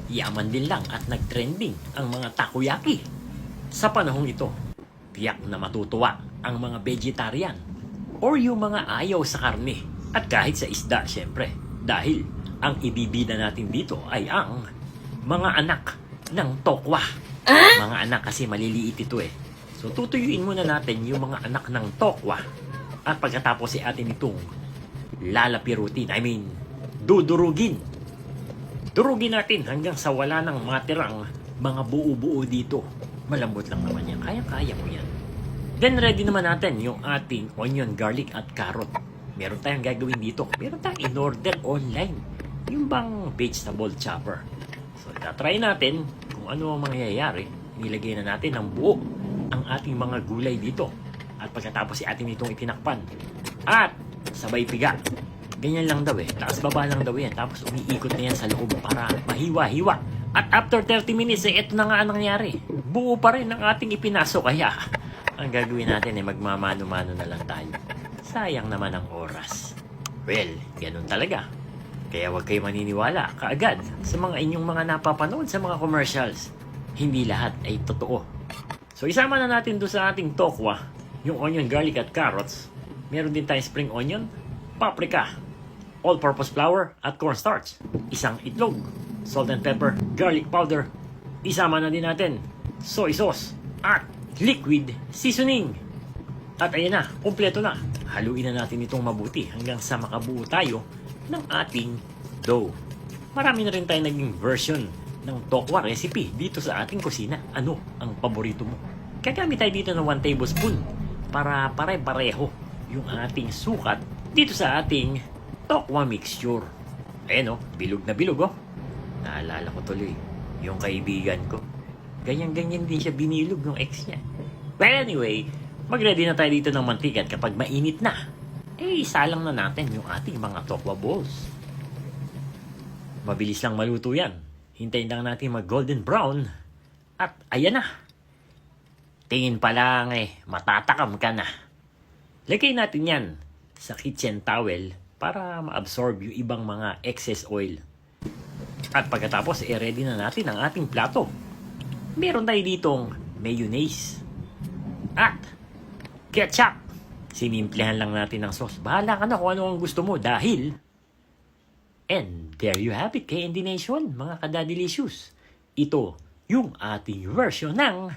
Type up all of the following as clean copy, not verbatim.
Yaman din lang at nagtrending ang mga takoyaki. Sa panahong ito, tiyak na matutuwa ang mga vegetarian or yung mga ayaw sa karne at kahit sa isda syempre. Dahil ang ibibida natin dito ay ang mga anak ng tokwa. Mga anak kasi maliliit ito eh. So tutuyuin muna natin yung mga anak ng tokwa at pagkatapos si atin itong lalapirutin. Dudurugin. Durugin natin hanggang sa wala nang matirang mga buo-buo dito. Malambot lang naman yan. Kaya-kaya mo yan. Then ready naman natin yung ating onion, garlic at carrot. Meron tayong gagawin dito. Meron tayong in-order online. Yung bang vegetable chopper. So itatry natin kung ano ang mangyayari. Nilagay na natin ng buo ang ating mga gulay dito. At pagkatapos si atin itong itinakpan. At sabay piga. Ganyan lang daw eh. Taas baba lang daw yan. Tapos umiikot na yan sa loob para mahiwa-hiwa. At after 30 minutes ito na nga ang nangyari. Buo pa rin ang ating ipinasok. Kaya ang gagawin natin magmamano-mano na lang tayo. Sayang naman ang oras. Well, ganun talaga. Kaya huwag kayo maniniwala kaagad sa mga inyong mga napapanood sa mga commercials. Hindi lahat ay totoo. So isama na natin doon sa ating tokwa yung onion, garlic at carrots. Meron din tayong spring onion, paprika, all-purpose flour at cornstarch. Isang itlog, salt and pepper, garlic powder. Isama na din natin soy sauce at liquid seasoning. At ayan na, kumpleto na. Haluin na natin itong mabuti hanggang sa makabuo tayo ng ating dough. Marami na rin tayo naging version ng tokwa recipe dito sa ating kusina. Ano ang paborito mo? Gagamit tayo dito ng 1 tablespoon para pare-pareho yung ating sukat dito sa ating tokwa mixture. Ayan bilog na bilog Naalala ko tuloy yung kaibigan ko. Ganyan-ganyan din siya binilog ng ex niya. But anyway, mag-ready na tayo dito ng mantika at kapag mainit na, isalang na natin yung ating mga tokwa balls. Mabilis lang maluto yan. Hintayin lang natin mag-golden brown. At ayan na. Tingin pa lang matatakam ka na. Lagay natin yan sa kitchen towel para ma-absorb yung ibang mga excess oil. At pagkatapos, ready na natin ang ating plato. Meron tayo ditong mayonnaise at ketchup. Sinimplehan lang natin ng sauce. Bahala ka na kung ano ang gusto mo dahil and there you have it, KND Nation, mga kadadilicious. Ito yung ating version ng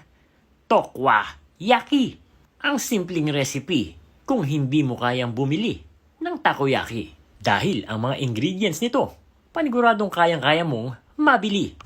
tokwa yaki. Ang simpleng recipe kung hindi mo kayang bumili ng takoyaki. Dahil ang mga ingredients nito, paniguradong kayang-kaya mong mabili.